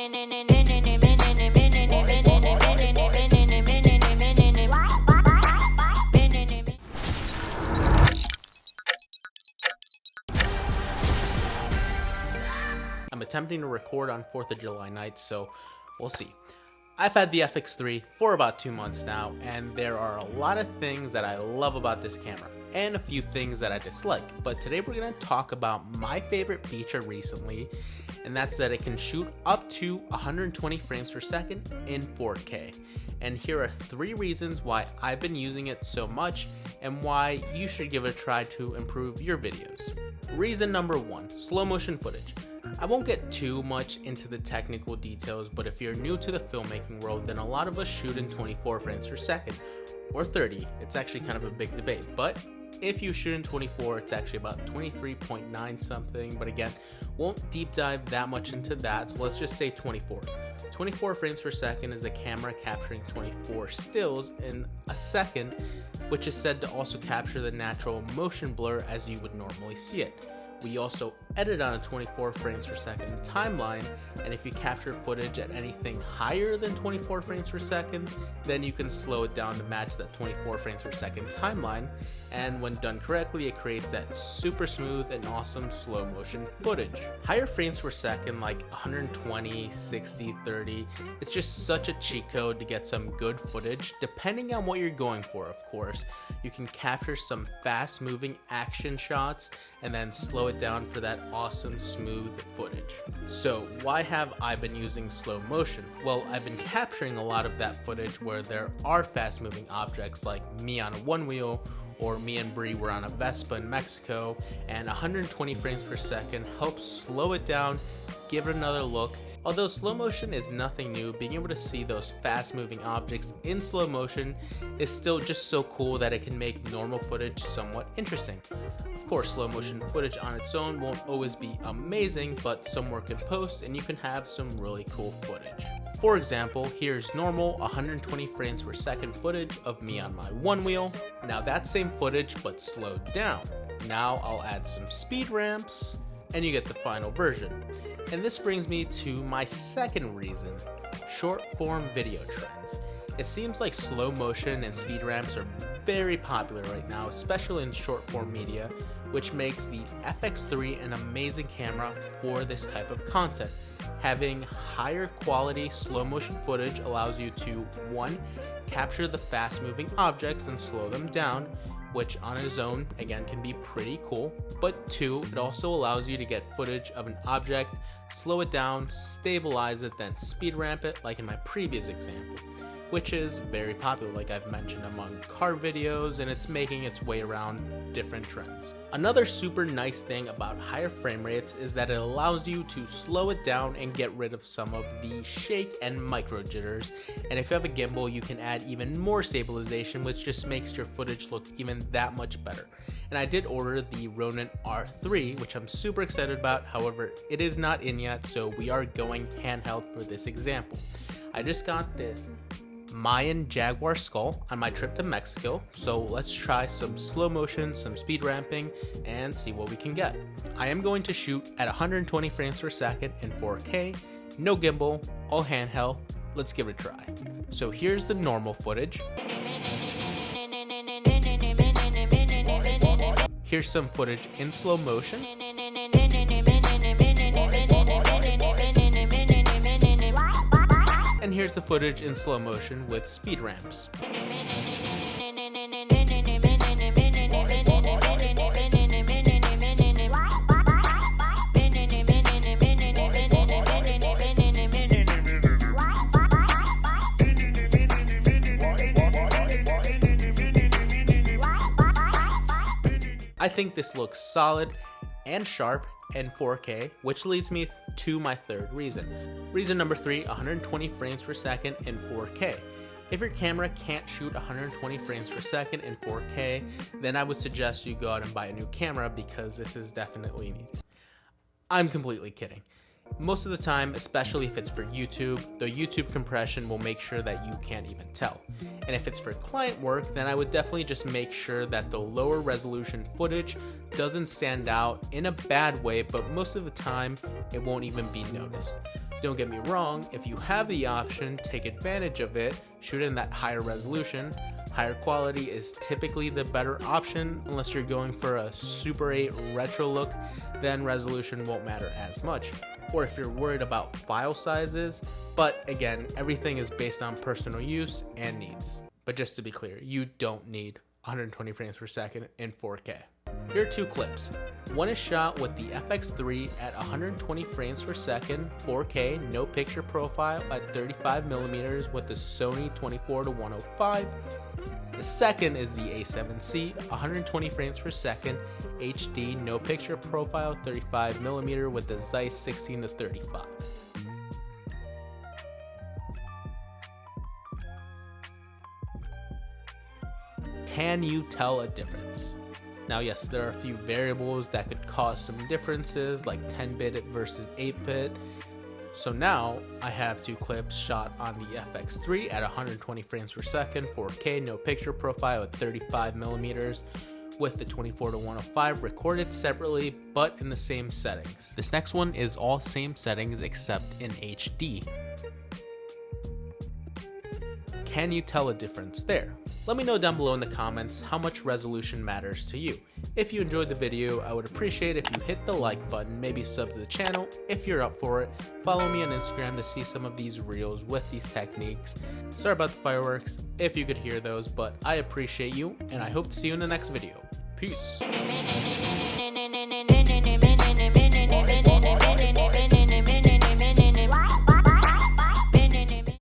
I'm attempting to record on 4th of July night, so we'll see. I've had the FX3 for about 2 months now, and there are a lot of things that I love about this camera, and a few things that I dislike. But today we're going to talk about my favorite feature recently, and that's that it can shoot up to 120 frames per second in 4K. And here are 3 reasons why I've been using it so much, and why you should give it a try to improve your videos. Reason number 1, slow motion footage. I won't get too much into the technical details, but if you're new to the filmmaking world, then a lot of us shoot in 24 frames per second, or 30. It's actually kind of a big debate, but if you shoot in 24, it's actually about 23.9 something, but again, won't deep dive that much into that, so let's just say 24. 24 frames per second is the camera capturing 24 stills in a second, which is said to also capture the natural motion blur as you would normally see it. We also edit on a 24 frames per second timeline, and if you capture footage at anything higher than 24 frames per second, then you can slow it down to match that 24 frames per second timeline, and when done correctly, it creates that super smooth and awesome slow motion footage. Higher frames per second like 120, 60, 30, it's just such a cheat code to get some good footage, depending on what you're going for, of course. You can capture some fast moving action shots and then slow it down for that awesome smooth footage. So why have I been using slow motion? Well, I've been capturing a lot of that footage where there are fast moving objects like me on a one wheel, or me and Bree were on a Vespa in Mexico, and 120 frames per second helps slow it down, give it another look. Although slow motion is nothing new, being able to see those fast moving objects in slow motion is still just so cool that it can make normal footage somewhat interesting. Of course, slow motion footage on its own won't always be amazing, but some work in post and you can have some really cool footage. For example, here's normal 120 frames per second footage of me on my one wheel. Now that same footage but slowed down. Now I'll add some speed ramps and you get the final version. And this brings me to my second reason, short form video trends. It seems like slow motion and speed ramps are very popular right now, especially in short form media, which makes the FX3 an amazing camera for this type of content. Having higher quality slow motion footage allows you to 1. Capture the fast moving objects and slow them down, which on its own, again, can be pretty cool, but 2, it also allows you to get footage of an object, slow it down, stabilize it, then speed ramp it, like in my previous example, which is very popular, like I've mentioned, among car videos, and it's making its way around different trends. Another super nice thing about higher frame rates is that it allows you to slow it down and get rid of some of the shake and micro jitters, and if you have a gimbal, you can add even more stabilization, which just makes your footage look even that much better. And I did order the Ronin R3, which I'm super excited about. However, it is not in yet, so we are going handheld for this example. I just got this Mayan Jaguar skull on my trip to Mexico, so let's try some slow motion, some speed ramping, and see what we can get. I am going to shoot at 120 frames per second in 4K, no gimbal, all handheld. Let's give it a try. So here's the normal footage. Here's some footage in slow motion. And here's the footage in slow motion with speed ramps. I think this looks solid and sharp in 4K, which leads me to my third reason. Reason number 3, 120 frames per second in 4K. If your camera can't shoot 120 frames per second in 4K, then I would suggest you go out and buy a new camera because this is definitely needed. I'm completely kidding. Most of the time, especially if it's for YouTube, the YouTube compression will make sure that you can't even tell. And if it's for client work, then I would definitely just make sure that the lower resolution footage doesn't stand out in a bad way, but most of the time, it won't even be noticed. Don't get me wrong, if you have the option, take advantage of it, shoot in that higher resolution. Higher quality is typically the better option unless you're going for a Super 8 retro look, then resolution won't matter as much. Or if you're worried about file sizes, but again, everything is based on personal use and needs. But just to be clear, you don't need 120 frames per second in 4K. Here are two clips. One is shot with the FX3 at 120 frames per second, 4K, no picture profile at 35mm with the Sony 24-105. The second is the A7C, 120 frames per second, HD, no picture profile, 35mm with the Zeiss 16-35. Can you tell a difference? Now yes, there are a few variables that could cause some differences, like 10-bit versus 8-bit. So now I have two clips shot on the FX3 at 120 frames per second, 4K, no picture profile at 35mm with the 24-105 recorded separately but in the same settings. This next one is all same settings except in HD. Can you tell a difference there? Let me know down below in the comments how much resolution matters to you. If you enjoyed the video, I would appreciate if you hit the like button, maybe sub to the channel if you're up for it. Follow me on Instagram to see some of these reels with these techniques. Sorry about the fireworks if you could hear those, but I appreciate you and I hope to see you in the next video. Peace.